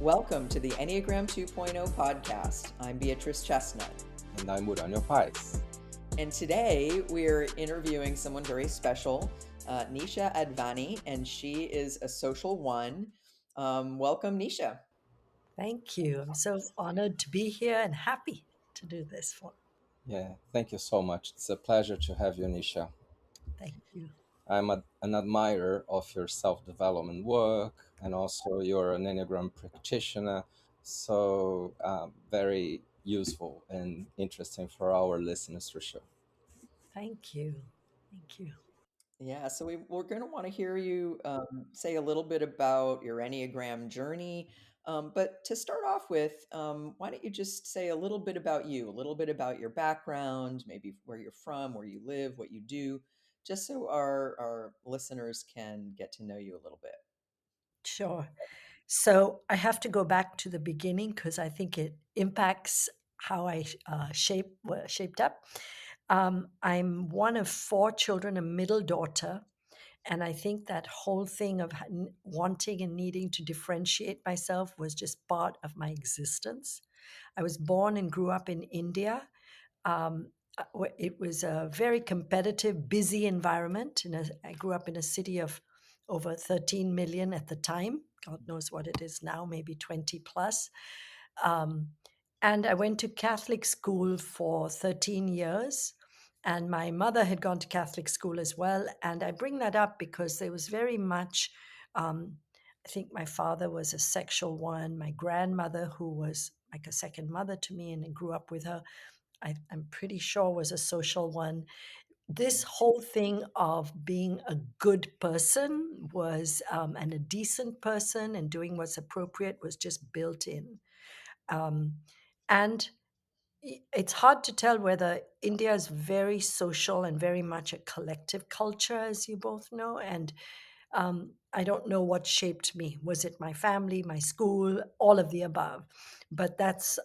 Welcome to the Enneagram 2.0 podcast. I'm Beatrice Chestnut. And I'm Urânio Paes. And today we're interviewing someone very special, Nisha Advani, and she is a social one. Welcome, Nisha. Thank you. I'm so honored to be here and happy to do this for. Yeah, thank you so much. It's a pleasure to have you, Nisha. Thank you. I'm an admirer of your self-development work, and also you're an Enneagram practitioner. So very useful and interesting for our listeners for sure. Thank you. Thank you. Yeah, so we're going to want to hear you say a little bit about your Enneagram journey. But to start off with, why don't you just say a little bit about you, a little bit about your background, maybe where you're from, where you live, what you do, just so our listeners can get to know you a little bit. Sure. So I have to go back to the beginning because I think it impacts how I shaped up. I'm one of four children, a middle daughter. And I think that whole thing of wanting and needing to differentiate myself was just part of my existence. I was born and grew up in India. It was a very competitive, busy environment. I grew up in a city of over 13 million at the time. God knows what it is now, maybe 20 plus. Um, and I went to Catholic school for 13 years. And my mother had gone to Catholic school as well. And I bring that up because there was very much, I think my father was a sexual one. My grandmother, who was like a second mother to me and I grew up with her, I'm pretty sure was a social one. This whole thing of being a good person was and a decent person and doing what's appropriate was just built in. Um, and it's hard to tell whether India is very social and very much a collective culture, as you both know. And I don't know what shaped me. Was it my family, my school, all of the above? But that's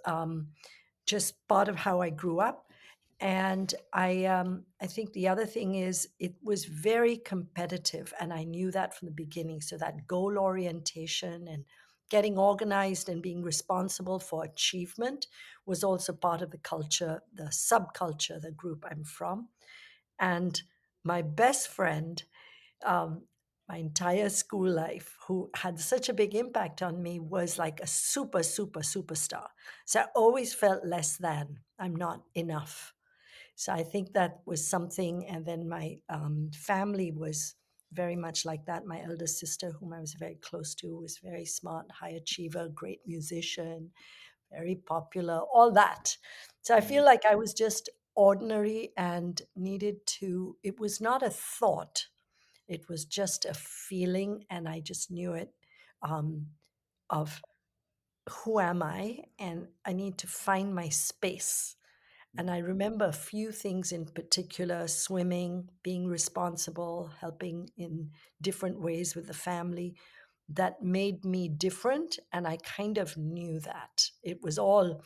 just part of how I grew up. And I think the other thing is it was very competitive, and I knew that from the beginning. So that goal orientation and getting organized and being responsible for achievement was also part of the culture, the subculture, the group I'm from. And my best friend, um, my entire school life, who had such a big impact on me, was like a superstar. So I always felt less than. I'm not enough. So I think that was something. And then my family was very much like that. My elder sister, whom I was very close to, was very smart, high achiever, great musician, very popular, all that. So I feel like I was just ordinary and needed to, it was not a thought, it was just a feeling. And I just knew it um, of who am I? And I need to find my space. And I remember a few things in particular: swimming, being responsible, helping in different ways with the family, that made me different. And I kind of knew that. It was all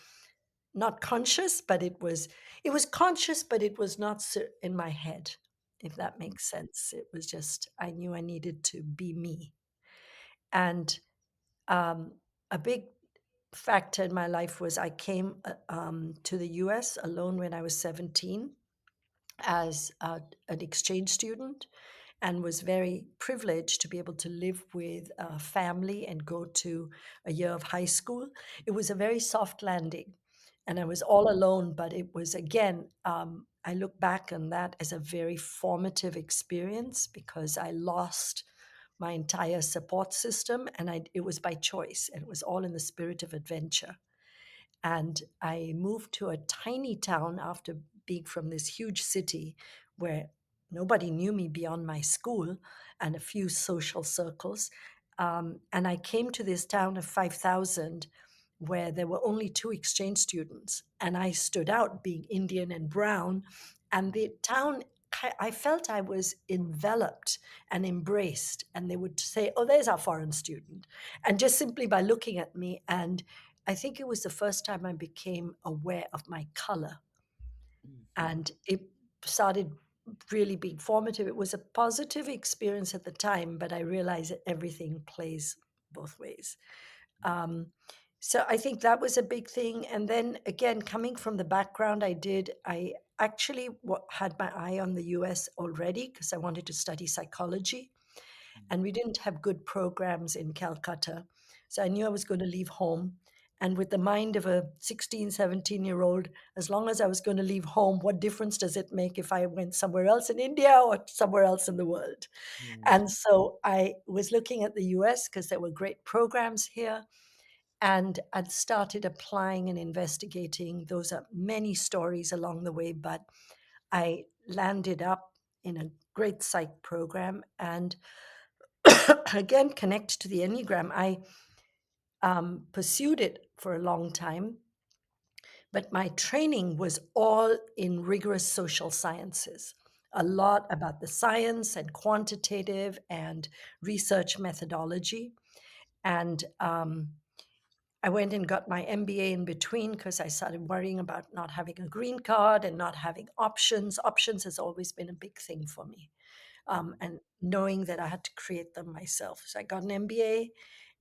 not conscious, but it was conscious, but it was not in my head, if that makes sense. It was just, I knew I needed to be me. And um, a big factor in my life was I came to the US alone when I was 17 as an exchange student, and was very privileged to be able to live with a family and go to a year of high school. It was a very soft landing, and I was all alone, but it was, again, I look back on that as a very formative experience because I lost my entire support system, and it was by choice, and it was all in the spirit of adventure. And I moved to a tiny town after being from this huge city where nobody knew me beyond my school and a few social circles. And I came to this town of 5,000 where there were only two exchange students. And I stood out being Indian and brown. And the town, I felt I was enveloped and embraced. And they would say, "Oh, there's our foreign student." And just simply by looking at me. And I think it was the first time I became aware of my color. And it started really being formative. It was a positive experience at the time, but I realized that everything plays both ways. Um, so I think that was a big thing. And then again, coming from the background I actually had my eye on the US already because I wanted to study psychology. And we didn't have good programs in Calcutta. So I knew I was going to leave home. And with the mind of a 16, 17-year-old, as long as I was going to leave home, what difference does it make if I went somewhere else in India or somewhere else in the world? And so I was looking at the US because there were great programs here. And I'd started applying and investigating. Those are many stories along the way, but I landed up in a great psych program. And again, connected to the Enneagram, I pursued it for a long time, but my training was all in rigorous social sciences, a lot about the science and quantitative and research methodology. And I went and got my MBA in between because I started worrying about not having a green card and not having options. Options has always been a big thing for me. And knowing that I had to create them myself. So I got an MBA,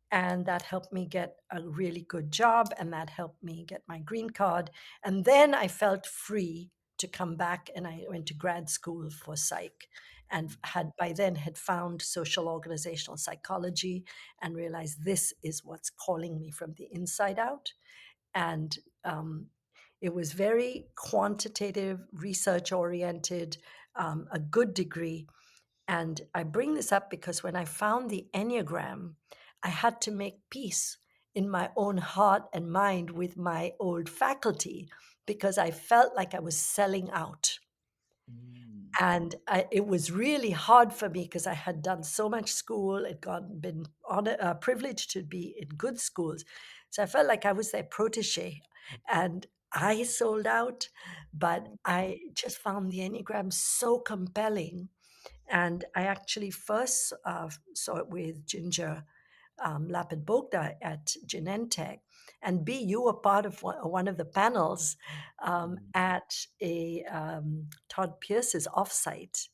and that helped me get a really good job, and that helped me get my green card. And then I felt free to come back, and I went to grad school for psych, and had by then had found social organizational psychology and realized this is what's calling me from the inside out. And it was very quantitative, research oriented, a good degree. And I bring this up because when I found the Enneagram, I had to make peace in my own heart and mind with my old faculty because I felt like I was selling out. And it was really hard for me because I had done so much school, been privileged to be in good schools. So I felt like I was their protege. And I sold out, but I just found the Enneagram so compelling. And I actually first saw it with Ginger Lapid-Bogda at Genentech. And B, you were part of one of the panels at a Todd Pierce's offsite.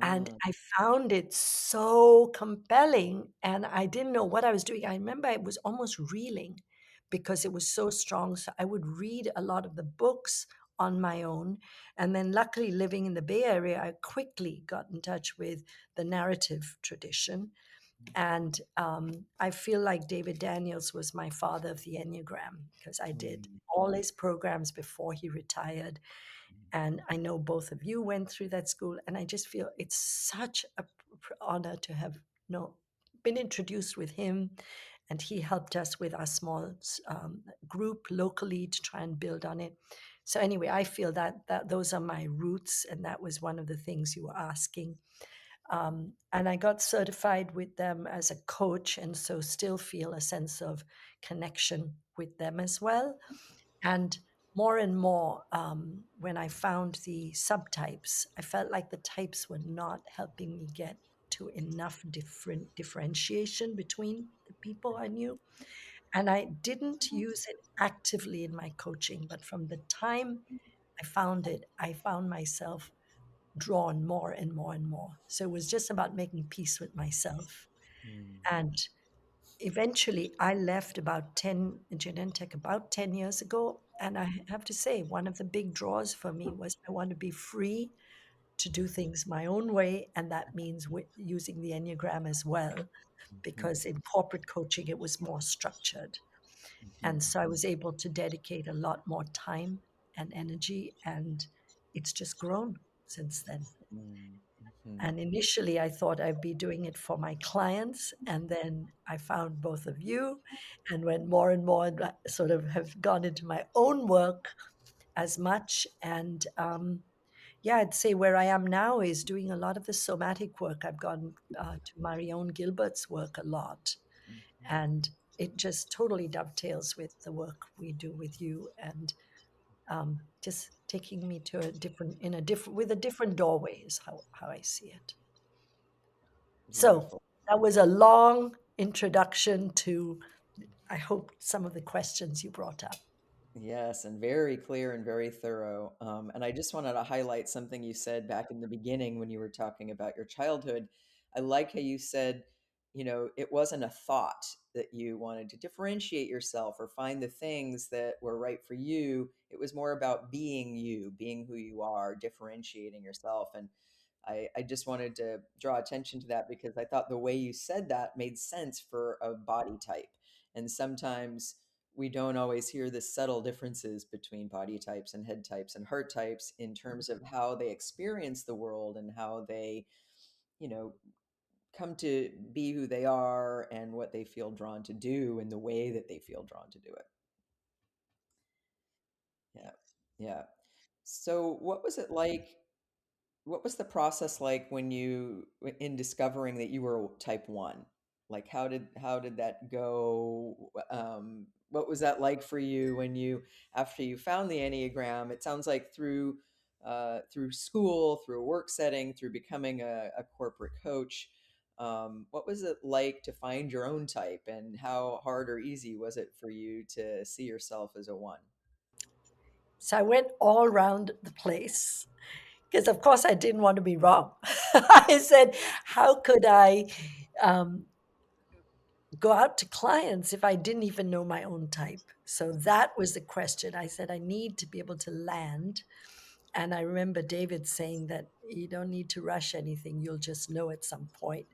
And I found it so compelling, and I didn't know what I was doing. I remember I was almost reeling because it was so strong. So I would read a lot of the books on my own. And then, luckily, living in the Bay Area, I quickly got in touch with the narrative tradition. And I feel like David Daniels was my father of the Enneagram because I did all his programs before he retired. And I know both of you went through that school. And I just feel it's such a honor to have been introduced with him. And he helped us with our small group locally to try and build on it. So anyway, I feel that those are my roots. And that was one of the things you were asking. And I got certified with them as a coach, and so still feel a sense of connection with them as well. And more and more, when I found the subtypes, I felt like the types were not helping me get to enough different differentiation between the people I knew. And I didn't use it actively in my coaching, but from the time I found it, I found myself drawn more and more and more. So it was just about making peace with myself. And eventually I left about 10 Genentech about 10 years ago. And I have to say, one of the big draws for me was I want to be free to do things my own way. And that means using the Enneagram as well, because in corporate coaching, it was more structured. And so I was able to dedicate a lot more time and energy. And it's just grown since then. And initially, I thought I'd be doing it for my clients. And then I found both of you and went more and more and sort of have gone into my own work as much. And yeah, I'd say where I am now is doing a lot of the somatic work. I've gone to Marion Gilbert's work a lot. And it just totally dovetails with the work we do with you. And just taking me to with a different doorway is how I see it. So Beautiful. that was a long introduction to, I hope, some of the questions you brought up. Yes, and very clear and very thorough. And I just wanted to highlight something you said back in the beginning when you were talking about your childhood. I like how you said it wasn't a thought that you wanted to differentiate yourself or find the things that were right for you. It was more about being you, being who you are, differentiating yourself. And I just wanted to draw attention to that because I thought the way you said that made sense for a body type. And sometimes we don't always hear the subtle differences between body types and head types and heart types in terms of how they experience the world and how they, you know, come to be who they are and what they feel drawn to do and the way that they feel drawn to do it. Yeah. Yeah. So what was the process like when in discovering that you were type 1? Like how did that go? What was that like for you when you after you found the Enneagram? It sounds like through school, through a work setting, through becoming a corporate coach. What was it like to find your own type, and how hard or easy was it for you to see yourself as a 1? So I went all around the place because, of course, I didn't want to be wrong. I said, how could I um, go out to clients if I didn't even know my own type? So that was the question. I said, I need to be able to land. And I remember David saying that you don't need to rush anything, you'll just know at some point.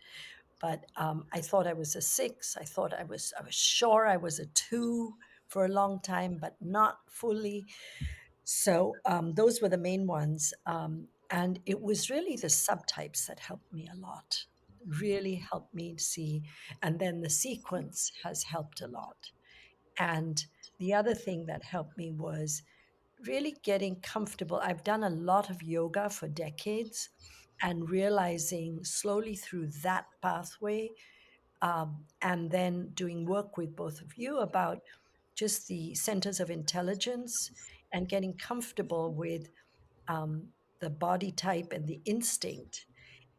But I thought I was a 6. I was sure I was a 2 for a long time, but not fully. So those were the main ones. And it was really the subtypes that helped me a lot, really helped me to see. And then the sequence has helped a lot. And the other thing that helped me was really getting comfortable. I've done a lot of yoga for decades and realizing slowly through that pathway, and then doing work with both of you about just the centers of intelligence and getting comfortable with um, the body type and the instinct.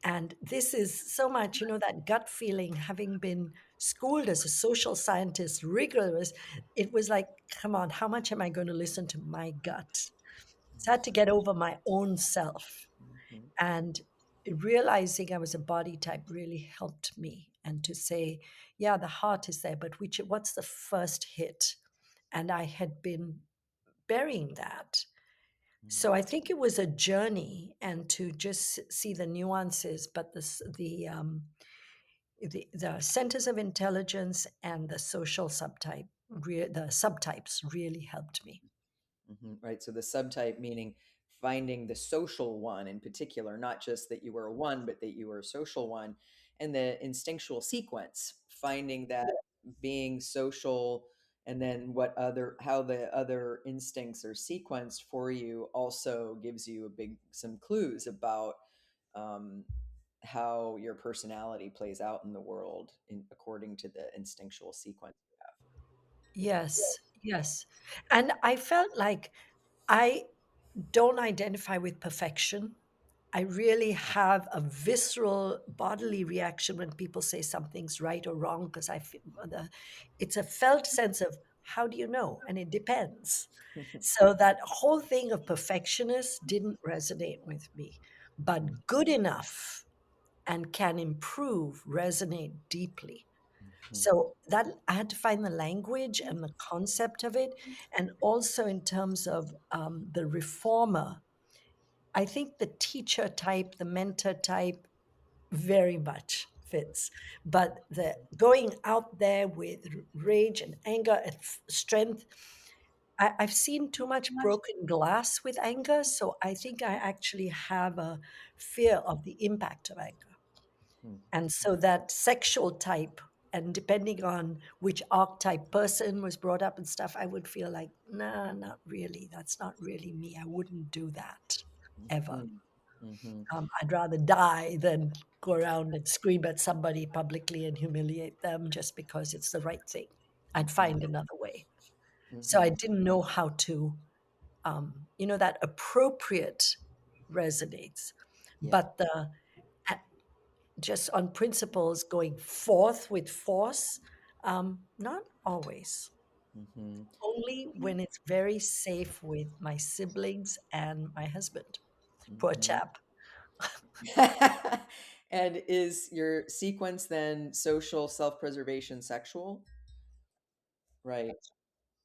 And this is so much, that gut feeling, having been schooled as a social scientist, rigorous, it was like, come on, how much am I going to listen to my gut? So I had to get over my own self. Mhm. And realizing I was a body type really helped me. And to say, yeah, the heart is there, but what's the first hit? And I had been burying that. So I think it was a journey, and to just see the nuances, but the centers of intelligence and the social the subtypes really helped me. Right. So the subtype meaning finding the social one in particular, not just that you were a 1, but that you were a social one, and the instinctual sequence, finding that being social, and then how the other instincts are sequenced for you also gives you some clues about um, how your personality plays out in the world according to the instinctual sequence. Yes, yes. And I felt like I don't identify with perfection. I really have a visceral bodily reaction when people say something's right or wrong because I feel it's a felt sense of how do you know? And it depends. So that whole thing of perfectionist didn't resonate with me, but good enough and can improve resonate deeply. So that I had to find the language and the concept of it, and also in terms of the reformer. I think the teacher type, the mentor type, very much fits. But the going out there with rage and anger and strength, I've seen too much broken glass with anger. So I think I actually have a fear of the impact of anger. And so that sexual type, and depending on which archetype person was brought up and stuff, I would feel like, nah, not really. That's not really me. I wouldn't do that ever. Mhm. Mhm. I'd rather die than go around and scream at somebody publicly and humiliate them just because it's the right thing. I'd find another way. So I Mhm. didn't know how to, that appropriate resonates, Yeah. but a- just on principles going forth with force, not always. Mhm. Only when it's very safe with my siblings and my husband. Poor Mhm. chap. And is your sequence then social, self-preservation, sexual? Right.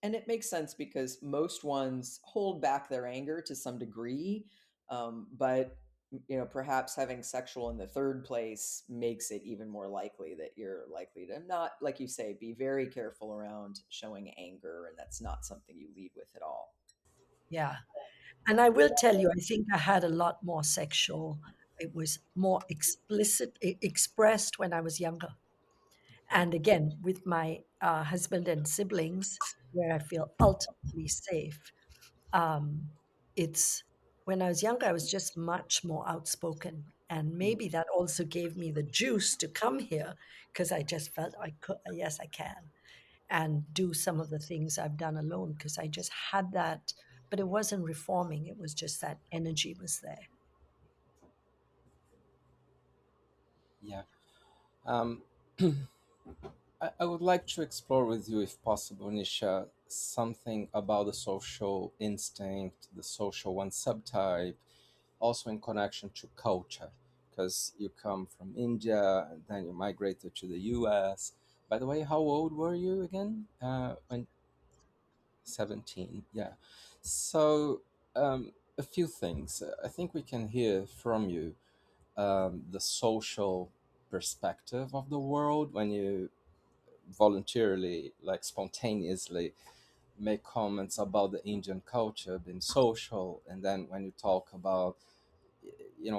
And it makes sense because most ones hold back their anger to some degree, but perhaps having sexual in the third place makes it even more likely that you're likely to not, like you say, be very careful around showing anger, and that's not something you lead with at all. Yeah. And I will tell you, I think I had a lot more sexual. It was more expressed when I was younger. And again, with my husband and siblings, where I feel ultimately safe. Um, it's when I was younger, I was just much more outspoken. And maybe that also gave me the juice to come here because I just felt I could, yes, I can, and do some of the things I've done alone because I just had that, but it wasn't reforming. It was just that energy was there. Yeah. Um, I would like to explore with you, if possible, Nisha, something about the social instinct, the social one subtype, also in connection to culture, because you come from India and then you migrated to the US. By the way, how old were you again? When 17, yeah. So, a few things. I think we can hear from you the social perspective of the world when you voluntarily, like spontaneously, make comments about the Indian culture being social, and then when you talk about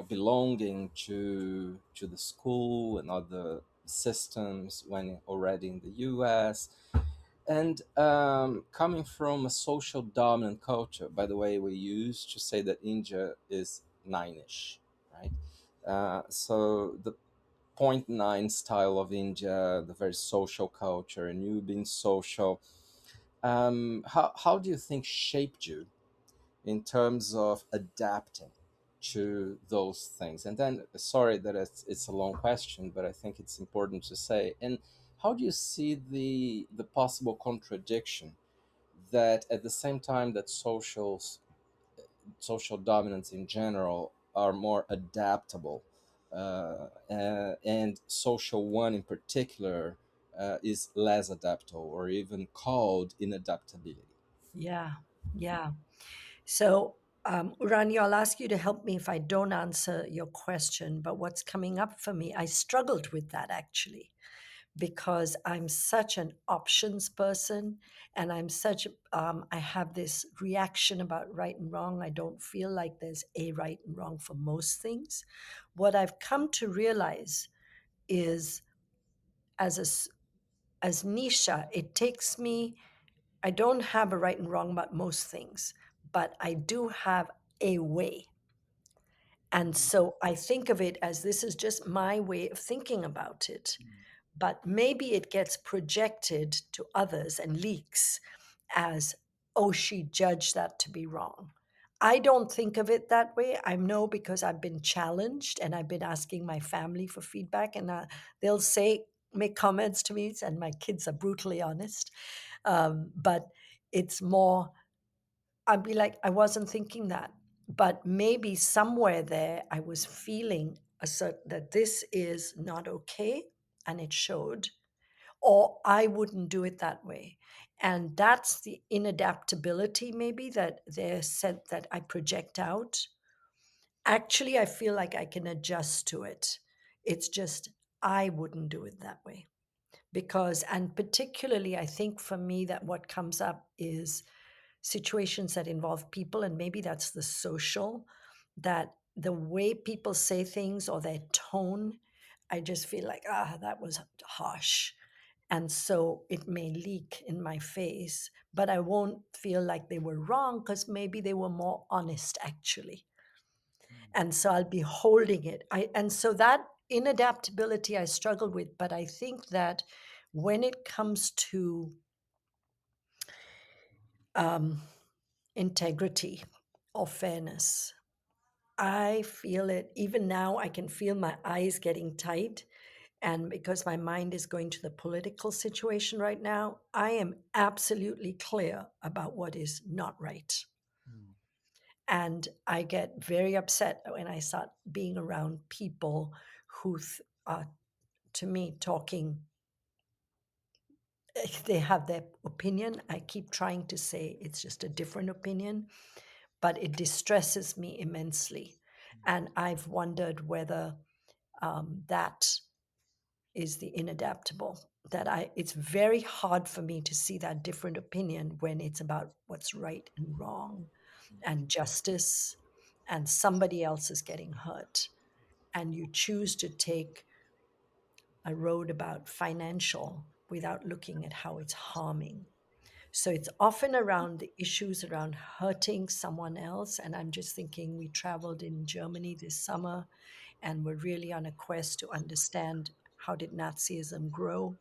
belonging to the school and other systems when already in the US, and coming from a social dominant culture. By the way, we used to say that India is nine-ish, right? So the point nine style of India, the very social culture, and you being social, how do you think shaped you in terms of adapting to those things? And then, sorry that it's a long question, but I think it's important to say. And how do you see the possible contradiction that at the same time that social dominance in general are more adaptable, and social one in particular is less adaptable or even called inadaptability? Yeah, yeah. So, Urânio, I'll ask you to help me if I don't answer your question. But what's coming up for me, I struggled with that actually because I'm such an options person and I have this reaction about right and wrong. I don't feel like there's a right and wrong for most things. What I've come to realize is as as Nisha, it takes me, I don't have a right and wrong about most things, but I do have a way. And so I think of it as this is just my way of thinking about it. But maybe it gets projected to others and leaks as, oh, she judged that to be wrong. I don't think of it that way. I know because I've been challenged and I've been asking my family for feedback, and they'll say, make comments to me, and my kids are brutally honest. But it's more, I'd be like, I wasn't thinking that. But maybe somewhere there, I was feeling that this is not okay, and it showed, or I wouldn't do it that way. And that's the inadaptability, maybe that they said that I project out. Actually, I feel like I can adjust to it. It's just I wouldn't do it that way. Because, and particularly, I think for me, that what comes up is situations that involve people, and maybe that's the social, that the way people say things or their tone, I just feel like, that was harsh. And so it may leak in my face, but I won't feel like they were wrong because maybe they were more honest, actually. And so I'll be holding it. And so that inadaptability I struggled with, but I think that when it comes to um, integrity or fairness, I feel it. Even now, I can feel my eyes getting tight. And because my mind is going to the political situation right now, I am absolutely clear about what is not right. And I get very upset when I start being around people who are, to me, talking. They have their opinion. I keep trying to say it's just a different opinion, but it distresses me immensely. And I've wondered whether that is the inadaptable. It's very hard for me to see that different opinion when it's about what's right and wrong and justice, and somebody else is getting hurt. And you choose to take a road about financial without looking at how it's harming. So it's often around the issues around hurting someone else. And I'm just thinking, we traveled in Germany this summer and we're really on a quest to understand how did Nazism grow,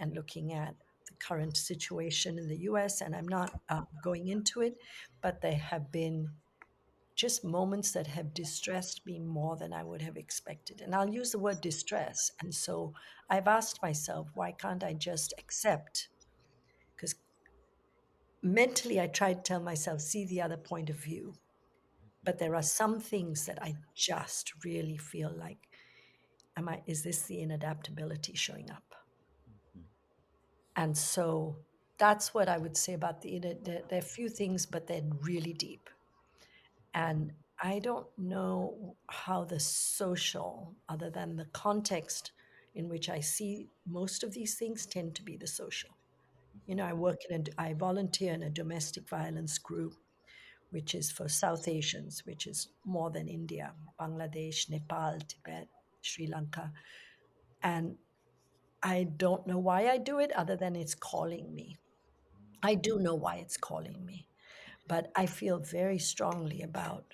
and looking at the current situation in the US. And I'm not going into it, but there have been just moments that have distressed me more than I would have expected. And I'll use the word distress. And so I've asked myself, why can't I just accept? Because mentally, I try to tell myself, see the other point of view. But there are some things that I just really feel like, is this the inadaptability showing up? And so that's what I would say about there are a few things, but they're really deep. And I don't know how the social, other than the context in which I see most of these things, tend to be the social. I volunteer in a domestic violence group, which is for South Asians, which is more than India, Bangladesh, Nepal, Tibet, Sri Lanka. And I don't know why I do it other than it's calling me. I do know why it's calling me, but I feel very strongly about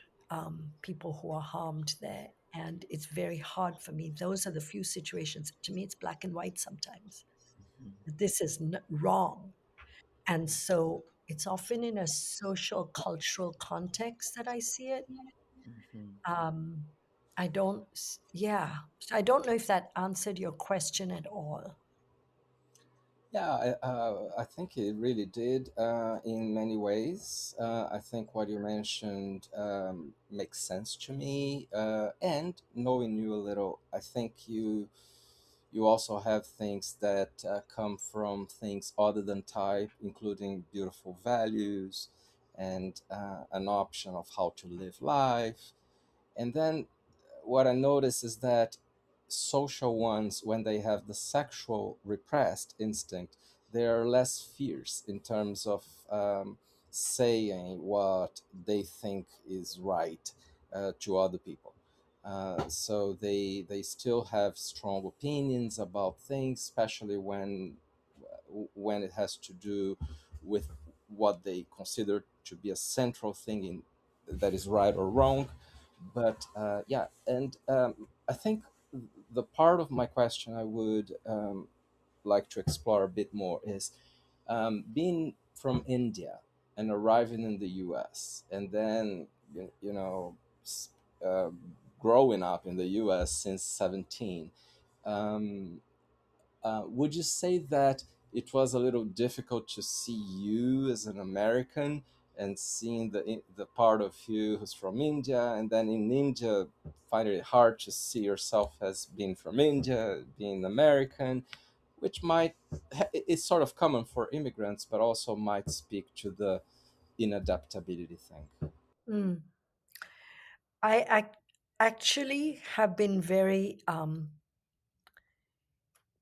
people who are harmed there. And it's very hard for me. Those are the few situations. To me, it's black and white sometimes. This is wrong. And so it's often in a social, cultural context that I see it. Um, I don't, yeah. So I don't know if that answered your question at all. Yeah, I think it really did in many ways. I think what you mentioned makes sense to me. And knowing you a little, I think you also have things that come from things other than type, including beautiful values and an option of how to live life. And then what I notice is that social ones, when they have the sexual repressed instinct, they are less fierce in terms of saying what they think is right to other people. So they still have strong opinions about things, especially when it has to do with what they consider to be a central thing in that is right or wrong. But yeah, and I think the part of my question I would like to explore a bit more is being from India and arriving in the US, and then you know s- uh, growing up in the US since 17. Um, would you say that it was a little difficult to see you as an American and seeing the part of you who's from India, and then in India finding it hard to see yourself as being from India, being American, which might it's sort of common for immigrants, but also might speak to the inadaptability thing. Mm. Actually have been very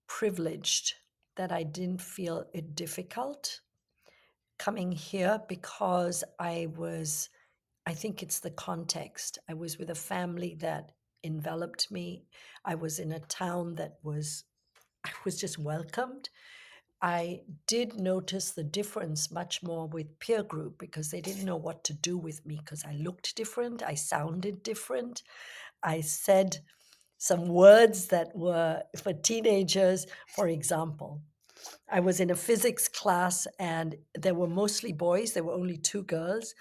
privileged that I didn't feel it difficult coming here because I think it's the context. I was with a family that enveloped me. I was in a town I was just welcomed. I did notice the difference much more with peer group because they didn't know what to do with me because I looked different, I sounded different, I said some words that were for teenagers. For example, I was in a physics class and there were mostly boys, there were only two girls.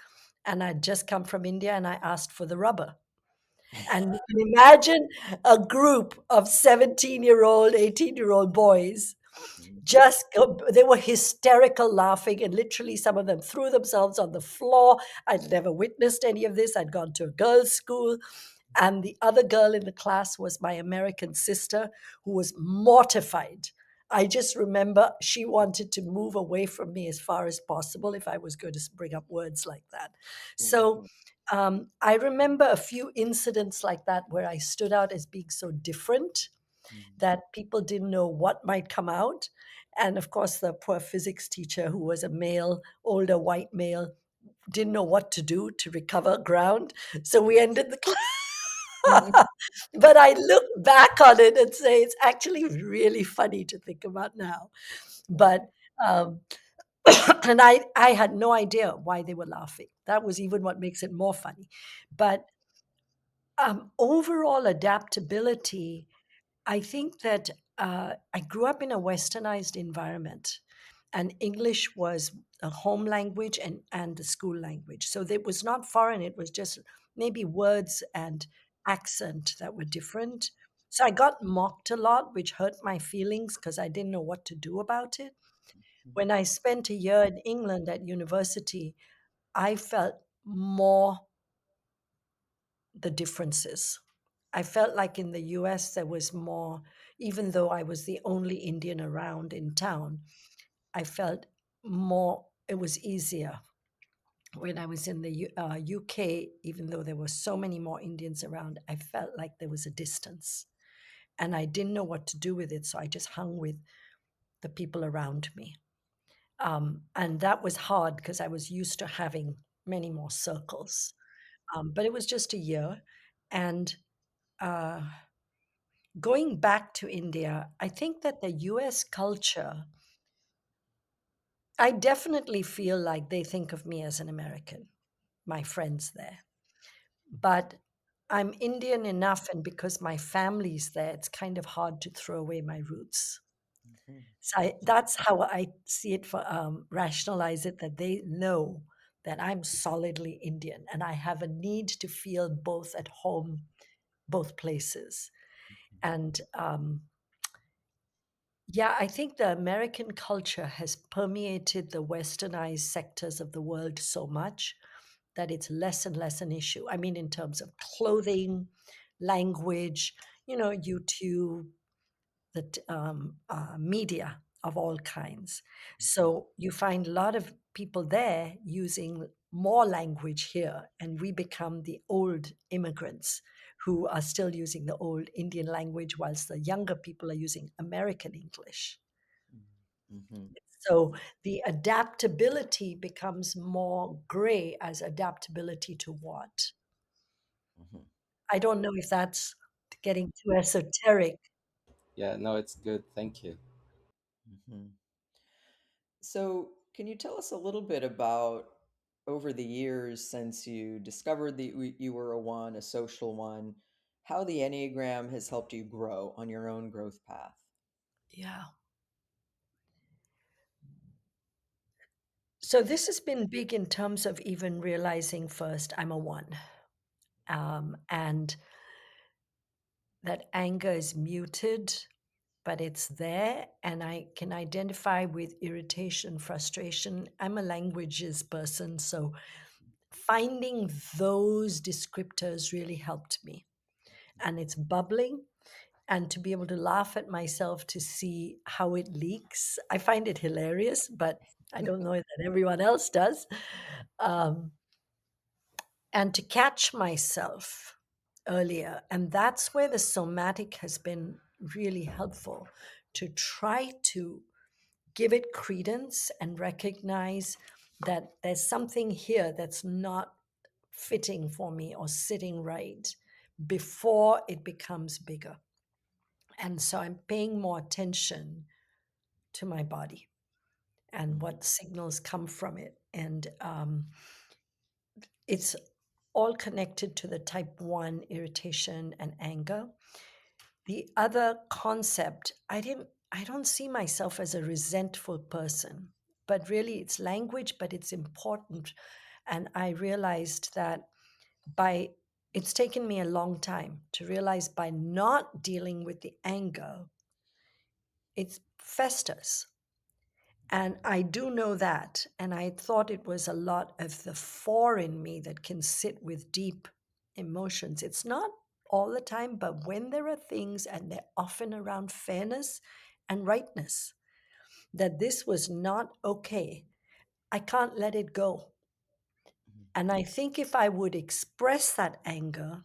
And I'd just come from India and I asked for the rubber. And you can imagine a group of 17-year-old, 18-year-old boys they were hysterical laughing, and literally some of them threw themselves on the floor. I'd never witnessed any of this. I'd gone to a girls' school. And the other girl in the class was my American sister, who was mortified. I just remember she wanted to move away from me as far as possible if I was going to bring up words like that. So Mhm. I remember a few incidents like that where I stood out as being so different Mhm. that people didn't know what might come out. And of course, the poor physics teacher, who was a male, older white male, didn't know what to do to recover ground. So we ended the class. But I look back on it and say it's actually really funny to think about now. But um, and I had no idea why they were laughing. That was even what makes it more funny. But overall adaptability, I think that I grew up in a westernized environment, and English was a home language and the school language. So it was not foreign, it was just maybe words and accent that were different. So I got mocked a lot, which hurt my feelings because I didn't know what to do about it. When I spent a year in England at university, I felt more the differences. I felt like in the US there was more, even though I was the only Indian around in town, I felt more, it was easier. When I was in the UK, even though there were so many more Indians around, I felt like there was a distance and I didn't know what to do with it. So I just hung with the people around me. And that was hard because I was used to having many more circles. But it was just a year. And uh, going back to India, I think that the US culture, I definitely feel like they think of me as an American, my friends there. But I'm Indian enough, and because my family's there, it's kind of hard to throw away my roots. Mhm. So that's how I see it for rationalize it that they know that I'm solidly Indian and I have a need to feel both at home, both places. And yeah, I think the American culture has permeated the westernized sectors of the world so much that it's less and less an issue. I mean, in terms of clothing, language, YouTube, media of all kinds. Mhm. So you find a lot of people there using more language here, and we become the old immigrants who are still using the old Indian language, whilst the younger people are using American English. Mhm. So the adaptability becomes more gray as adaptability to what? Mhm. I don't know if that's getting too esoteric. Yeah, no, it's good. Thank you. Mhm. So, can you tell us a little bit about over the years since you discovered that you were a one, a social one, how the Enneagram has helped you grow on your own growth path? Yeah. So this has been big in terms of even realizing first I'm a one, and that anger is muted, but it's there, and I can identify with irritation, frustration. I'm a languages person, so finding those descriptors really helped me. And it's bubbling, and to be able to laugh at myself to see how it leaks, I find it hilarious, but I don't know that everyone else does. Um, and to catch myself earlier. And that's where the somatic has been really helpful to try to give it credence and recognize that there's something here that's not fitting for me or sitting right before it becomes bigger. And so I'm paying more attention to my body and Mhm. what signals come from it. And it's all connected to the type 1 irritation and anger. The other concept, I don't see myself as a resentful person, but really it's language, but it's important. And I realized that by it's taken me a long time to realize by not dealing with the anger, it festers. And I do know that. And I thought it was a lot of the four in me that can sit with deep emotions. It's not all the time, but when there are things, and they're often around fairness and rightness, that this was not okay, I can't let it go. And I think if I would express that anger,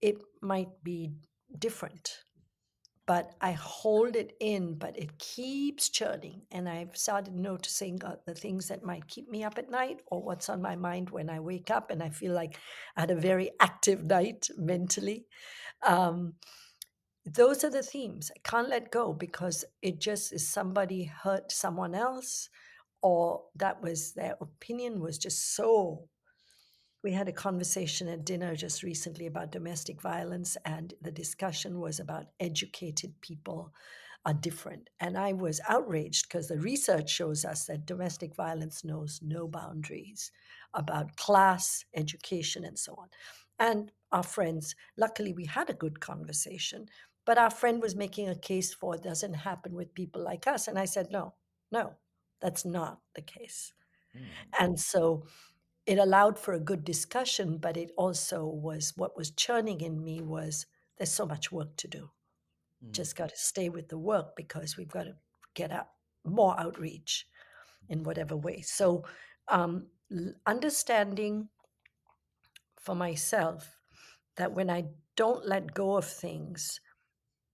it might be different. But I hold it in, but it keeps churning. And I've started noticing the things that might keep me up at night, or what's on my mind when I wake up and I feel like I had a very active night mentally. Um, those are the themes. I can't let go because it just is somebody hurt someone else, or that was their opinion was just so. We had a conversation at dinner just recently about domestic violence, and the discussion was about educated people are different. And I was outraged because the research shows us that domestic violence knows no boundaries about class, education, and so on. And our friends, luckily, we had a good conversation, but our friend was making a case for it doesn't happen with people like us. And I said, no, no, that's not the case. Mm, And so it allowed for a good discussion, but it also was what was churning in me was there's so much work to do. mm, Just got to stay with the work because we've got to get out more outreach in whatever way. So, understanding for myself that when I don't let go of things,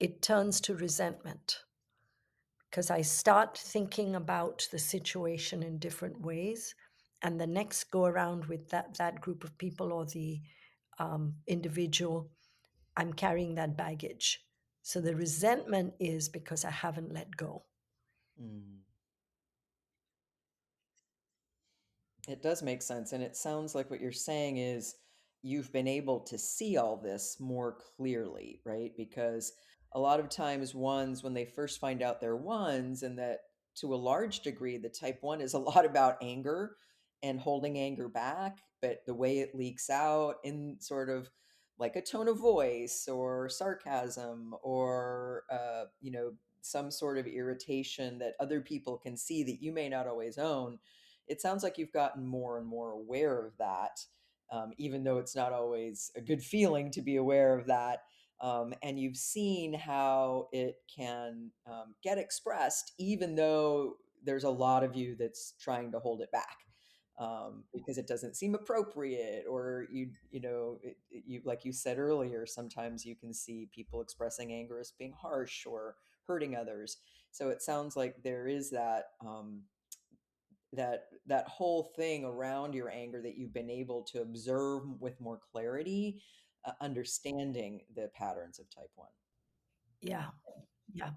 it turns to resentment because I start thinking about the situation in different ways. And the next go around with that group of people or the individual, I'm carrying that baggage. So the resentment is because I haven't let go. mm. It does make sense. And it sounds like what you're saying is you've been able to see all this more clearly, right? Because a lot of times, ones, when they first find out they're ones, and that to a large degree, the type one is a lot about anger and holding anger back, but the way it leaks out in sort of like a tone of voice or sarcasm or, some sort of irritation that other people can see that you may not always own. It sounds like you've gotten more and more aware of that, even though it's not always a good feeling to be aware of that. And you've seen how it can get expressed, even though there's a lot of you that's trying to hold it back because it doesn't seem appropriate, or you like you said earlier, sometimes you can see people expressing anger as being harsh or hurting others. So it sounds like there is that whole thing around your anger that you've been able to observe with more clarity, understanding the patterns of type 1. Yeah, yeah.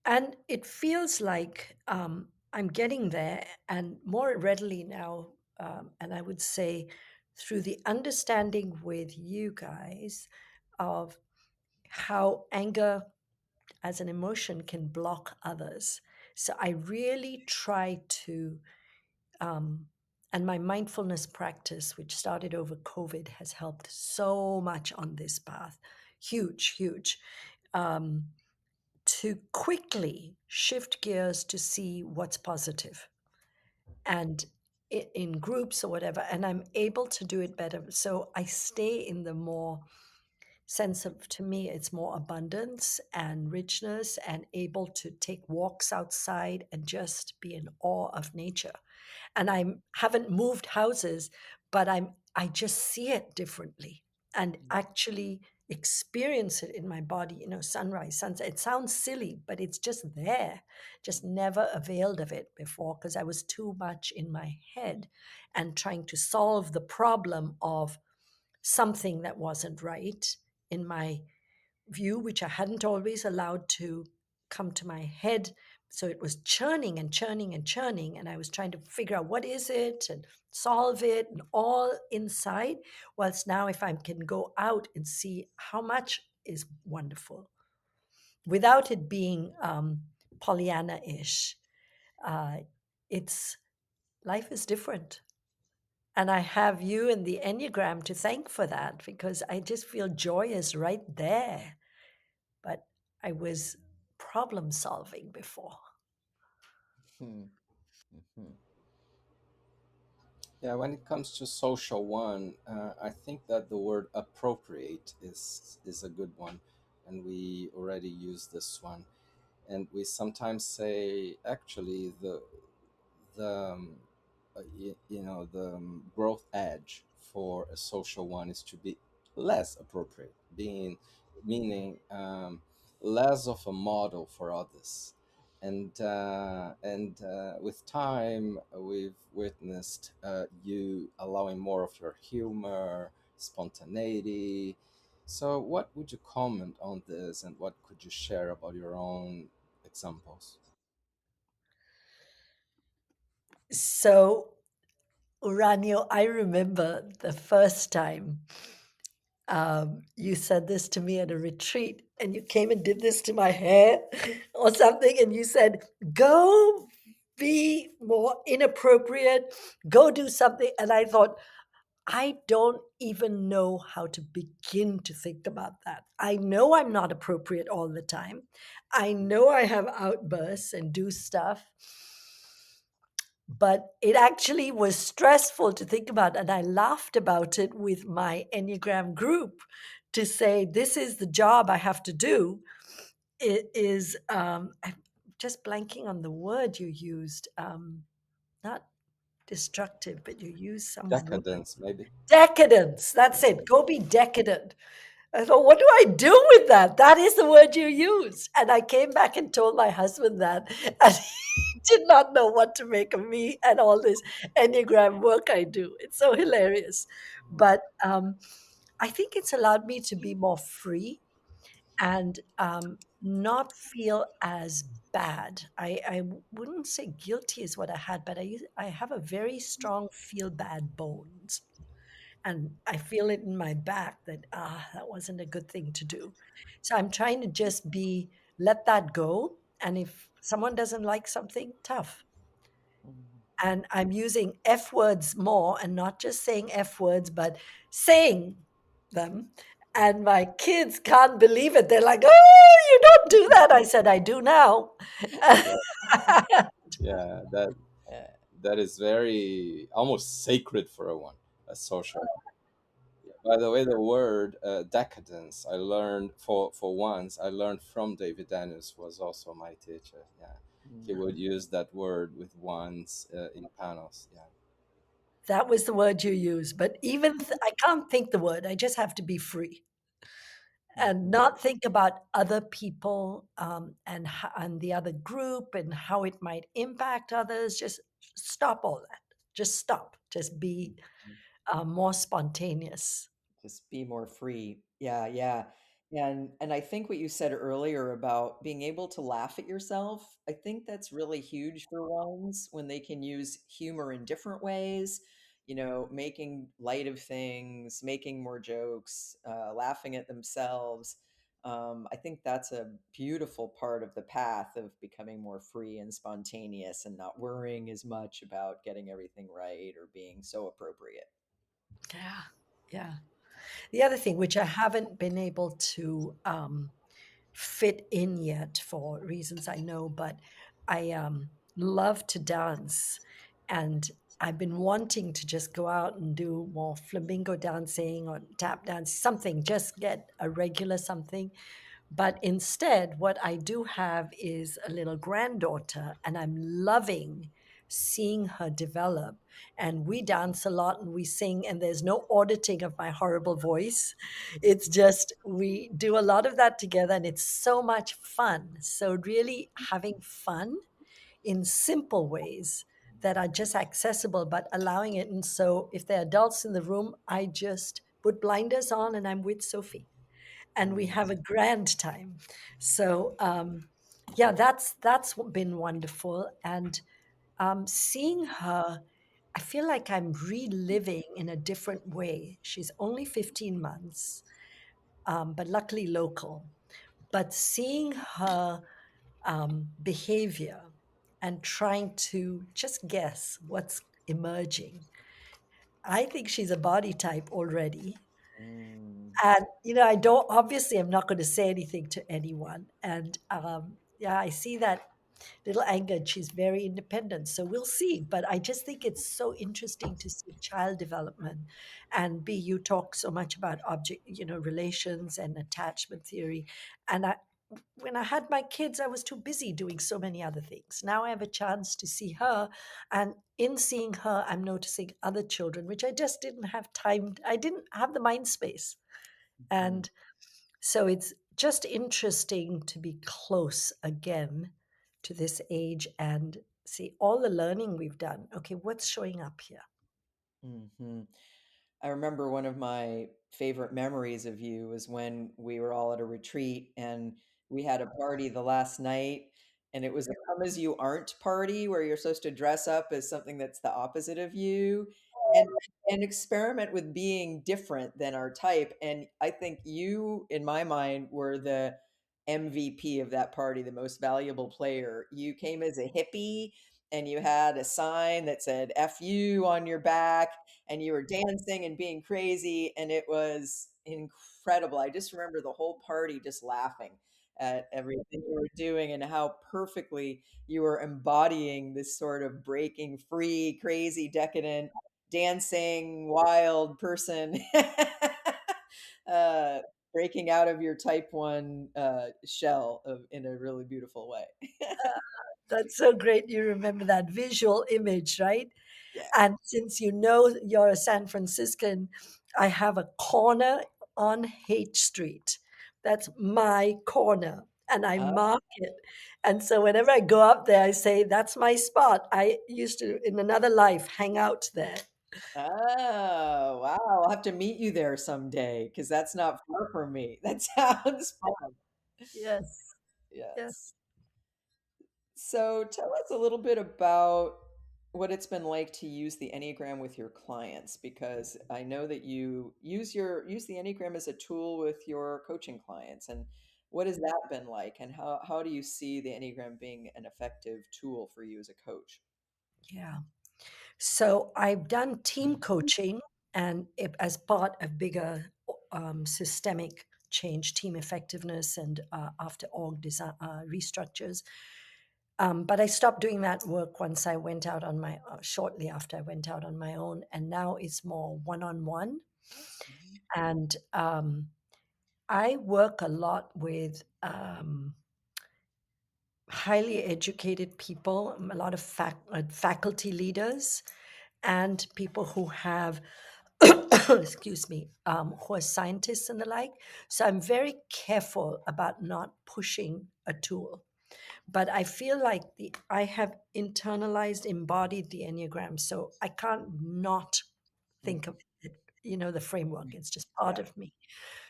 And it feels like I'm getting there and more readily now. And I would say through the understanding with you guys of how anger as an emotion can block others. So I really try to, um, and my mindfulness practice, which started over COVID, has helped so much on this path. Huge, huge. Um, to quickly shift gears to see what's positive and in groups or whatever. And I'm able to do it better. So I stay in the more sense of, to me, it's more abundance and richness, and able to take walks outside and just be in awe of nature. And I haven't moved houses, but I just see it differently and actually experience it in my body. Sunrise, sunset. It sounds silly, but it's just there. Just never availed of it before because I was too much in my head and trying to solve the problem of something that wasn't right in my view, which I hadn't always allowed to come to my head. So it was churning and churning and churning. And I was trying to figure out what is it and solve it and all inside. Whilst now, if I can go out and see how much is wonderful without it being Pollyanna ish, uh, it's life is different. And I have you and the Enneagram to thank for that because I just feel joy is right there. But I was problem solving before. Hmm. Mhm. Yeah, when it comes to social one, I think that the word appropriate is a good one, and we already use this one. And we sometimes say actually the growth edge for a social one is to be less appropriate, being meaning less of a model for others. And with time we've witnessed you allowing more of your humor, spontaneity. So what would you comment on this, and what could you share about your own examples? So, Urânio, I remember the first time you said this to me at a retreat, and you came and did this to my hair or something, and you said, "Go be more inappropriate, go do something." And I thought, I don't even know how to begin to think about that. I know I'm not appropriate all the time. I know I have outbursts and do stuff, but it actually was stressful to think about. And I laughed about it with my Enneagram group to say, this is the job I have to do. It is, I'm just blanking on the word you used, not destructive, but you used some word. Decadence, maybe. Decadence. That's it. Go be decadent. I thought, what do I do with that? That is the word you used. And I came back and told my husband that. And he did not know what to make of me and all this Enneagram work I do. It's so hilarious. But I think it's allowed me to be more free and not feel as bad. I wouldn't say guilty is what I had, but I have a very strong feel bad bones, and I feel it in my back that that wasn't a good thing to do. So I'm trying to just be let that go, and if someone doesn't like something, tough. Mhm. And I'm using F words more, and not just saying F words, but saying them. And my kids can't believe it. They're like, "Oh, you don't do that." I said, "I do now." Yeah, yeah, that is very almost sacred for a one, a social. By the way, the word decadence, I learned for once. I learned from David Daniels, was also my teacher. Yeah, he Mm. would use that word with ones in panels. Yeah, That was the word you used. But even I can't think the word. I just have to be free and Mhm. not think about other people and the other group and how it might impact others. Just stop all that. Just stop. Just be more spontaneous. Just be more free. Yeah, yeah. And I think what you said earlier about being able to laugh at yourself, I think that's really huge for ones when they can use humor in different ways, making light of things, making more jokes, laughing at themselves. I think that's a beautiful part of the path of becoming more free and spontaneous and not worrying as much about getting everything right or being so appropriate. Yeah. Yeah. The other thing, which I haven't been able to fit in yet for reasons I know, but I love to dance. And I've been wanting to just go out and do more flamingo dancing or tap dance, something, just get a regular something. But instead, what I do have is a little granddaughter, and I'm loving seeing her develop. And we dance a lot and we sing, and there's no auditing of my horrible voice. It's just we do a lot of that together, and it's so much fun. So, really having fun in simple ways that are just accessible, but allowing it. And so, if there are adults in the room, I just put blinders on and I'm with Sophie and we have a Mm. grand time. So yeah, that's been wonderful, and seeing her, I feel like I'm reliving in a different way. She's only 15 months, but luckily local. But seeing her behavior and trying to just guess what's emerging. I think she's a body type already. Mm. And, I don't, obviously, I'm not going to say anything to anyone. And yeah, I see that. little angered. She's very independent. So we'll see. But I just think it's so interesting to see child development. And B, you talk so much about object, relations and attachment theory. And when I had my kids, I was too busy doing so many other things. Now I have a chance to see her. And in seeing her, I'm noticing other children, which I just didn't have time. I didn't have the mind space. Mhm. And so it's just interesting to be close again to this age and see all the learning we've done. Okay, what's showing up here? Mhm. I remember one of my favorite memories of you was when we were all at a retreat and we had a party the last night, and it was a come as you aren't party where you're supposed to dress up as something that's the opposite of you and and experiment with being different than our type. And I think you, in my mind, were the MVP of that party, the most valuable player. You came as a hippie and you had a sign that said F you on your back and you were dancing and being crazy, and it was incredible. I just remember the whole party just laughing at everything you were doing and how perfectly you were embodying this sort of breaking free, crazy, decadent, dancing, wild person. uh, Breaking out of your type one shell in a really beautiful way. That's so great. You remember that visual image, right? Yes. And since you know you're a San Franciscan, I have a corner on H Street. That's my corner. And I Uh, mark it. And so whenever I go up there, I say, that's my spot. I used to, in another life, hang out there. Oh, wow. I'll have to meet you there someday because that's not far from me. That sounds fun. Yes. Yes. Yes. So tell us a little bit about what it's been like to use the Enneagram with your clients, because I know that you use the Enneagram as a tool with your coaching clients. And what has that been like? And how do you see the Enneagram being an effective tool for you as a coach? Yeah. So I've done team coaching and as part of bigger systemic change, team effectiveness, and after org design, restructures. But I stopped doing that work once I went out on my, shortly after I went out on my own. And now it's more one on one. And I work a lot with highly educated people, a lot of faculty leaders, and people who have, excuse me, who are scientists and the like. So I'm very careful about not pushing a tool. But I feel like I have internalized, embodied the Enneagram, so I can't not think Mhm. of it, the framework. It's just part Yeah. of me.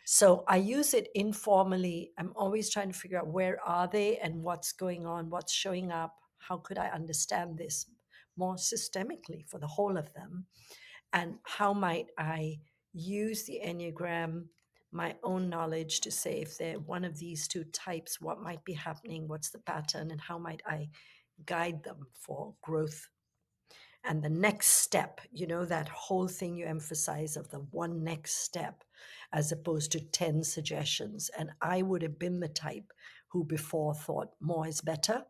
So I use it informally. I'm always trying to figure out where are they and what's going on, what's showing up. How could I understand this more systemically for the whole of them? And how might I use the Enneagram, my own knowledge, to say if they're one of these two types, what might be happening, what's the pattern, and how might I guide them for growth and the next step, that whole thing you emphasize of the one next step as opposed to 10 suggestions. And I would have been the type who before thought more is better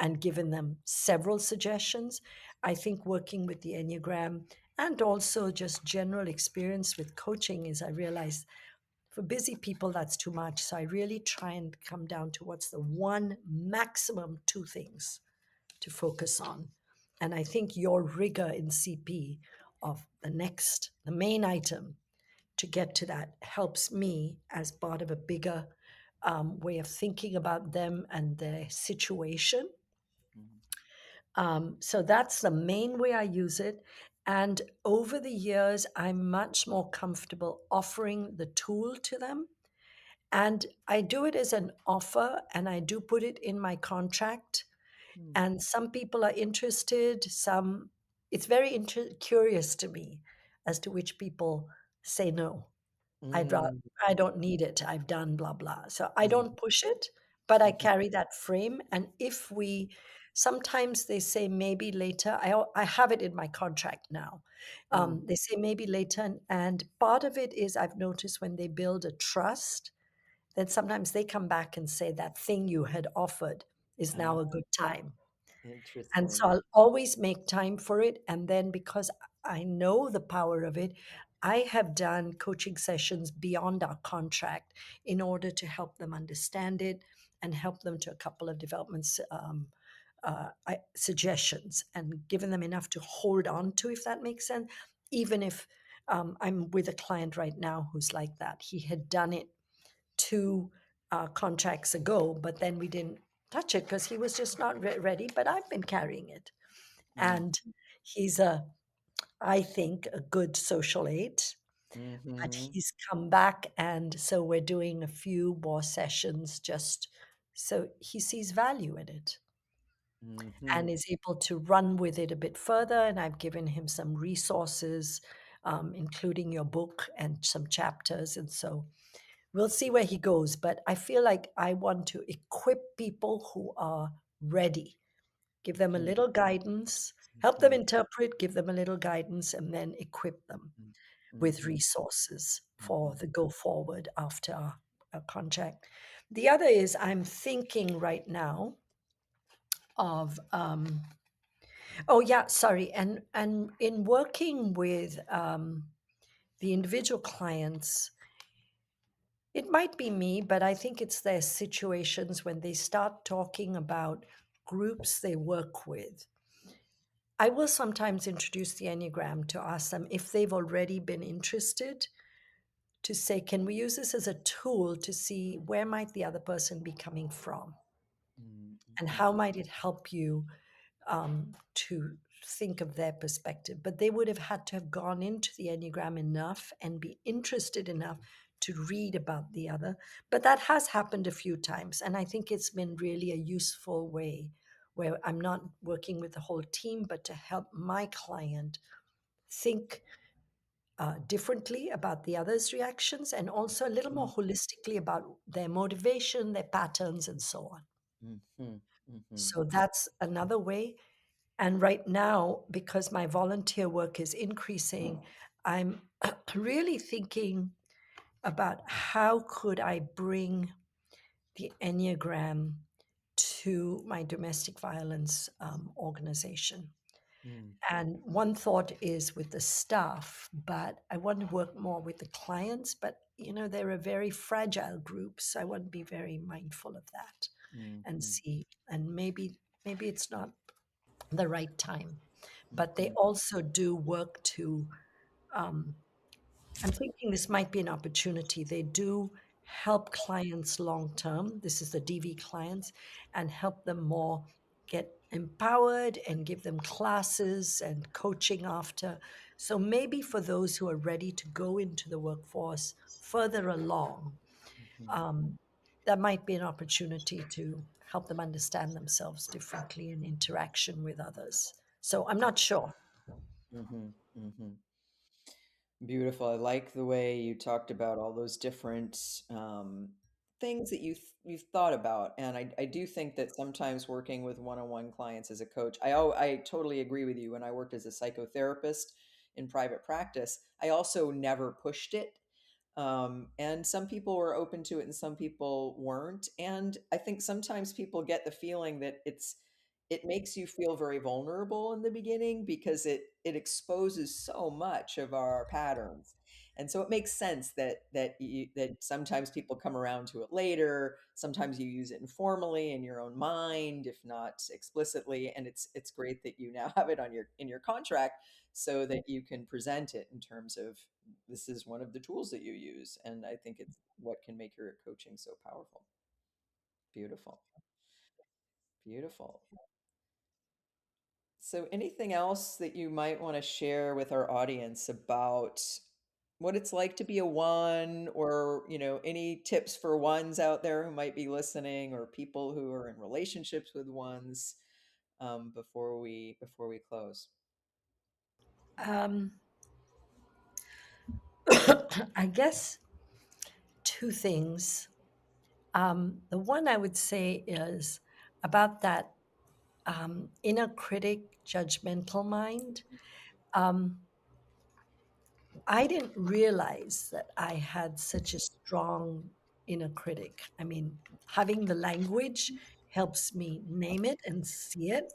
and given them several suggestions. I think working with the Enneagram and also just general experience with coaching is I realize for busy people that's too much. So I really try and come down to what's the one maximum two things to focus on. And I think your rigor in CP of the main item to get to that helps me as part of a bigger way of thinking about them and their situation. Mhm. So that's the main way I use it. And over the years, I'm much more comfortable offering the tool to them. And I do it as an offer and I do put it in my contract. Mhm. And some people are interested, some, it's very curious to me as to which people say no. I'd rather, Mm. I don't need it. I've done blah, blah. So I Mhm. don't push it, but I Mhm. carry that frame. And if we, sometimes they say maybe later, I have it in my contract now. Mm. They say maybe later. And part of it is I've noticed when they build a trust, then sometimes they come back and say that thing you had offered, is Ah, now a good time. And so interesting. I'll always make time for it. And then because I know the power of it, I have done coaching sessions beyond our contract in order to help them understand it and help them to a couple of developments. Suggestions and given them enough to hold on to, if that makes sense. Even if I'm with a client right now who's like that, he had done it two contracts ago, but then we didn't touch it because he was just not ready. But I've been carrying it, Mm, and he's I think, a good social aid. But mhm, he's come back, and so we're doing a few more sessions just so he sees value in it and mhm, is able to run with it a bit further. And I've given him some resources, including your book and some chapters. And so we'll see where he goes. But I feel like I want to equip people who are ready, give them a mhm, little guidance, help them mhm, interpret, give them a little guidance, and then equip them mhm, with mhm, resources for mhm, the go forward after our contract. The other is I'm thinking right now of oh yeah, sorry. And in working with the individual clients, it might be me, but I think it's their situations when they start talking about groups they work with. I will sometimes introduce the Enneagram to ask them if they've already been interested to say, can we use this as a tool to see where might the other person be coming from? mhm, And mhm, how might it help you to think of their perspective, but they would have had to have gone into the Enneagram enough and be interested enough to read about the other. But that has happened a few times. And I think it's been really a useful way where I'm not working with the whole team, but to help my client think differently about the other's reactions and also a little more holistically about their motivation, their patterns, and so on. mhm, mhm, So that's another way. And right now, because my volunteer work is increasing, I'm really thinking about how could I bring the Enneagram to my domestic violence organization. mm, And one thought is with the staff, but I want to work more with the clients. But they're a very fragile group, so I want to be very mindful of that and mhm, see. And maybe it's not the right time, but they mhm, also do work to. Um, I'm thinking this might be an opportunity. They do help clients long term. This is the DV clients, and help them more get empowered and give them classes and coaching after. So maybe for those who are ready to go into the workforce further along, mhm, um, that might be an opportunity to help them understand themselves differently in interaction with others. So I'm not sure. mhm, mhm. Beautiful. I like the way you talked about all those different things that you've thought about, and I do think that sometimes working with one-on-one clients as a coach, I totally agree with you. When I worked as a psychotherapist in private practice, I also never pushed it. And some people were open to it and some people weren't. And I think sometimes people get the feeling that it makes you feel very vulnerable in the beginning because it exposes so much of our patterns. And so it makes sense that sometimes people come around to it later. Sometimes you use it informally in your own mind, if not explicitly. And it's great that you now have it on your in your contract so that you can present it in terms of this is one of the tools that you use. And I think it's what can make your coaching so powerful. Beautiful. Beautiful. So, anything else that you might want to share with our audience about what it's like to be a one, or, any tips for ones out there who might be listening, or people who are in relationships with ones, before we close? Um, I guess two things. The one I would say is about that inner critic, judgmental mind. Um, I didn't realize that I had such a strong inner critic. I mean, having the language helps me name it and see it.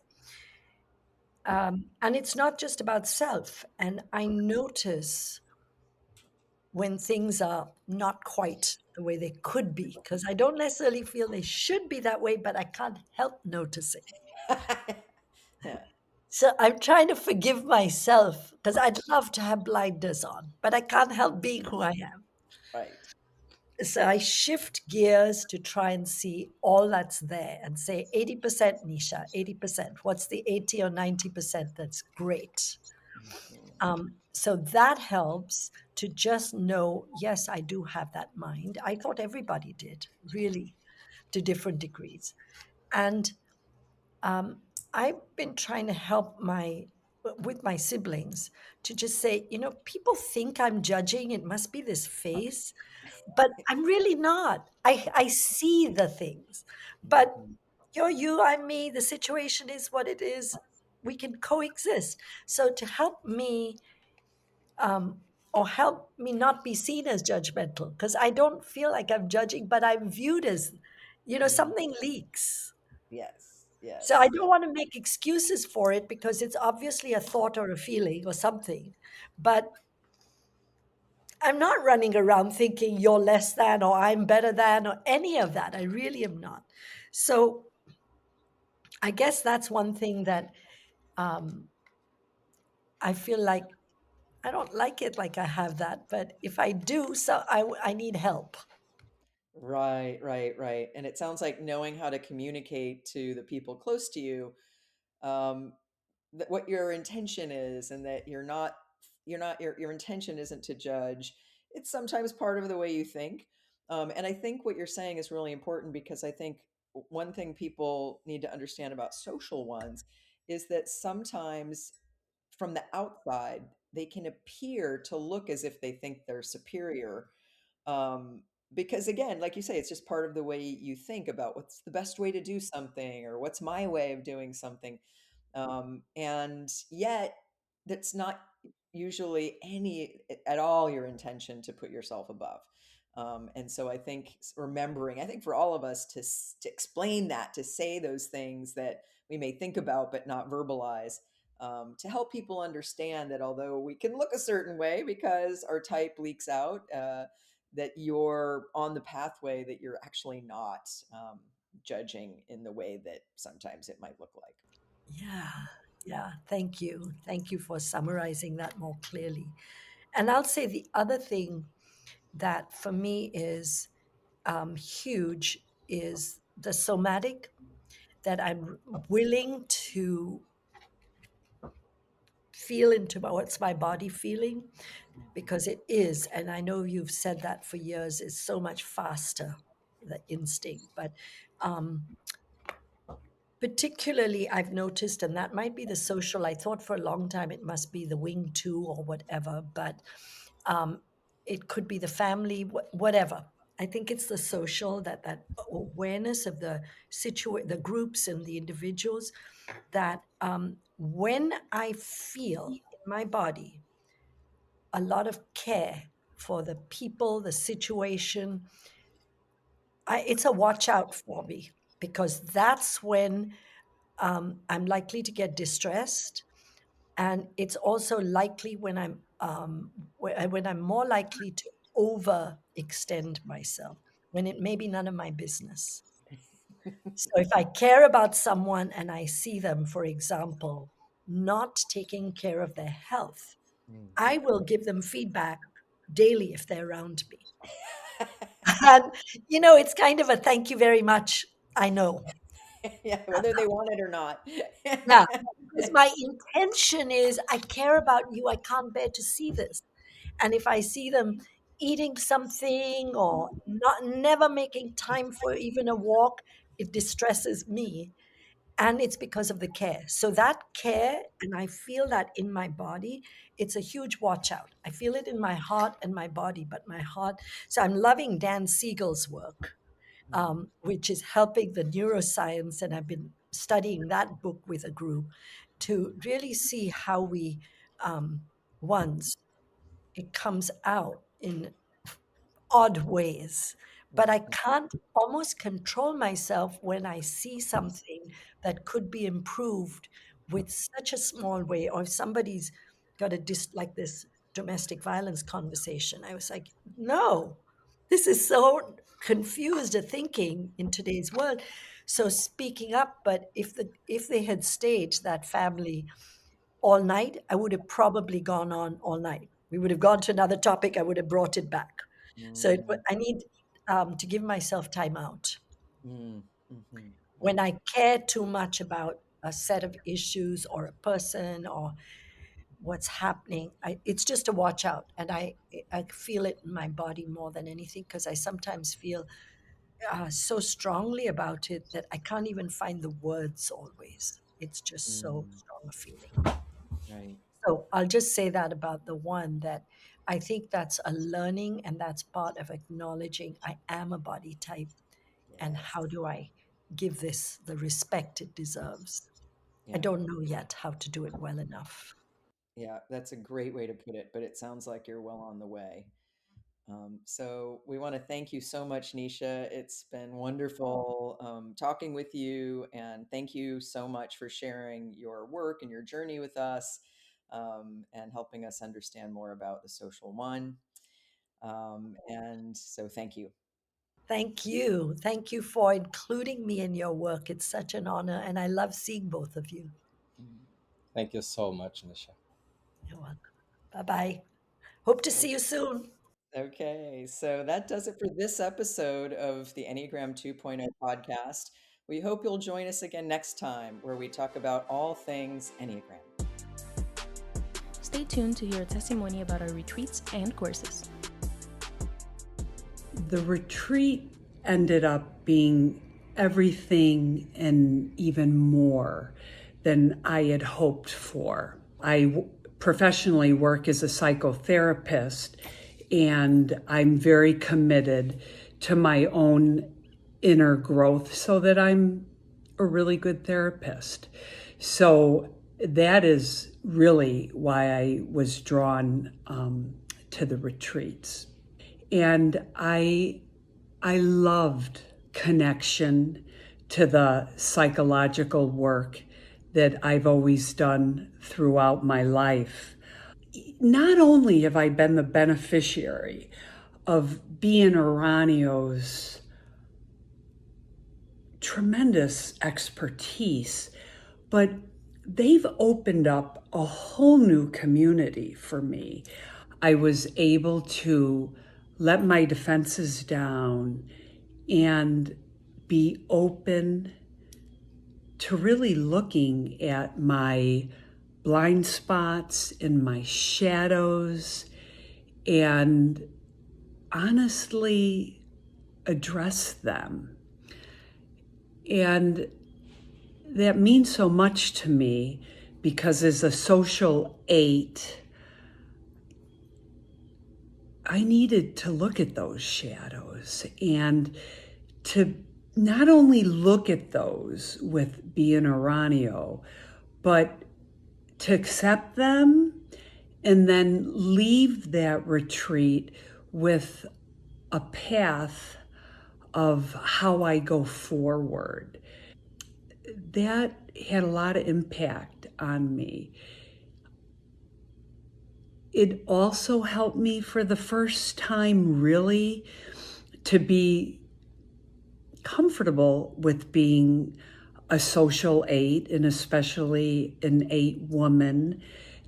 And it's not just about self. And I notice when things are not quite the way they could be, because I don't necessarily feel they should be that way, but I can't help noticing. Yeah, So I'm trying to forgive myself because I'd love to have blinders on, but I can't help being who I am. right. So I shift gears to try and see all that's there and say 80% Nisha, 80%. What's the 80 or 90% that's great? Mhm. So that helps to just know, yes, I do have that mind. I thought everybody did, really, to different degrees. And um, I've been trying to help with my siblings to just say, people think I'm judging. It must be this face, but I'm really not. I see the things, but Mhm. you're you, I'm me. The situation is what it is. We can coexist. So to help me, um, or help me not be seen as judgmental, because I don't feel like I'm judging, but I'm viewed as, Mm. something leaks. Yes, So I yes, don't yes. want to make excuses for it because it's obviously a thought or a feeling or something. But I'm not running around thinking you're less than or I'm better than or any of that. I really am not. So I guess that's one thing that um, I feel like I don't like it like I have that. But if I do, so I need help. Right, right, right. And it sounds like knowing how to communicate to the people close to you, um, that what your intention is, and that your intention isn't to judge. It's sometimes part of the way you think. And I think what you're saying is really important, because I think one thing people need to understand about social ones is that sometimes from the outside they can appear to look as if they think they're superior, um, because again, like you say, it's just part of the way you think about what's the best way to do something, or what's my way of doing something. And yet that's not usually any at all your intention to put yourself above. And so I think remembering, I think for all of us to explain that, to say those things that we may think about but not verbalize, to help people understand that although we can look a certain way because our type leaks out, that you're on the pathway, that you're actually not judging in the way that sometimes it might look like. Yeah. Yeah. Thank you. Thank you for summarizing that more clearly. And I'll say the other thing that for me is huge is the somatic, that I'm willing to feel into what's my body feeling, because it is, and I know you've said that for years, is so much faster, the instinct. But um, particularly, I've noticed, and that might be the social. I thought for a long time it must be the wing two or whatever, but um, it could be the family, whatever. I think it's the social, that awareness of the groups and the individuals, that when I feel in my body a lot of care for the people, the situation, it's a watch out for me, because that's when I'm likely to get distressed, and it's also likely when I'm more likely to overextend myself when it may be none of my business. So if I care about someone and I see them, for example, not taking care of their health, Mm. I will give them feedback daily if they're around me. And it's kind of a thank you very much. I know. Yeah, whether they want it or not. Yeah, because my intention is I care about you. I can't bear to see this. And if I see them eating something or not never making time for even a walk, it distresses me. And it's because of the care. So that care, and I feel that in my body, it's a huge watch out. I feel it in my heart and my body, but my heart. So I'm loving Dan Siegel's work, Mm. which is helping the neuroscience. And I've been studying that book with a group to really see how we, um, once it comes out in odd ways, but I Mhm. can't almost control myself when I see something that could be improved with such a small way, or if somebody's got a like this domestic violence conversation. I was like, no, this is so confused a thinking in today's world. So speaking up, but if they had stayed, that family, all night, I would have probably gone on all night. We would have gone to another topic. I would have brought it back. So Mm, I need to give myself time out. mm, mhm. When Right. I care too much about a set of issues or a person or what's happening, it's just a watch out. And I feel it in my body more than anything because I sometimes feel so strongly about it that I can't even find the words always. It's just so Mm, strong a feeling. right. So I'll just say that about the one, that I think that's a learning and that's part of acknowledging I am a body type, and how Yes. do I give this the respect it deserves? I Yeah. don't know yet how to do it well enough. Yeah. That's a great way to put it, but it sounds like you're well on the way. So we want to thank you so much, Nisha. It's been wonderful talking with you, and thank you so much for sharing your work and your journey with us, and helping us understand more about the social one. And so thank you. Thank you. Thank you for including me in your work. It's such an honor, and I love seeing both of you. Mm. Thank you so much, Nisha. You're welcome. Bye bye. Hope to see you soon. Okay, so that does it for this episode of the Enneagram 2.0 podcast. We hope you'll join us again next time where we talk about all things Enneagram. Stay tuned to hear a testimony about our retreats and courses. The retreat ended up being everything and even more than I had hoped for. I professionally work as a psychotherapist, and I'm very committed to my own inner growth so that I'm a really good therapist. So that is really why I was drawn to the retreats. And I loved connection to the psychological work that I've always done throughout my life. Not only have I been the beneficiary of being Urânio's tremendous expertise, but they've opened up a whole new community for me. I was able to let my defenses down and be open to really looking at my blind spots and my shadows and honestly address them. And that means so much to me because as a social 8, I needed to look at those shadows and to not only look at those with being Urânio, but to accept them and then leave that retreat with a path of how I go forward. That had a lot of impact on me. It also helped me for the first time really to be comfortable with being a social 8 and especially an 8 woman,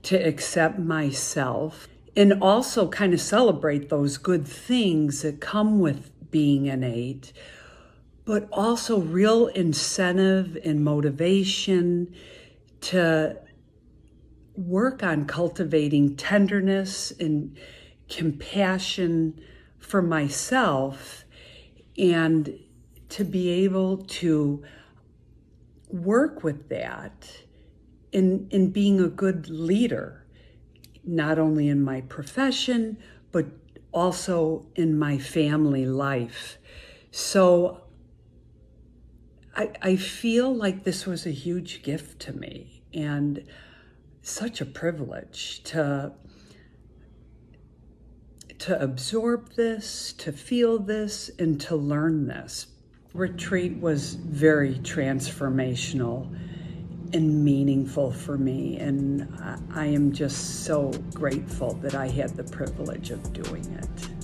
to accept myself and also kind of celebrate those good things that come with being an 8, but also real incentive and motivation to work on cultivating tenderness and compassion for myself, and to be able to work with that in being a good leader, not only in my profession, but also in my family life. So I feel like this was a huge gift to me and such a privilege to to absorb this, to feel this, and to learn this. Retreat was very transformational and meaningful for me, and I am just so grateful that I had the privilege of doing it.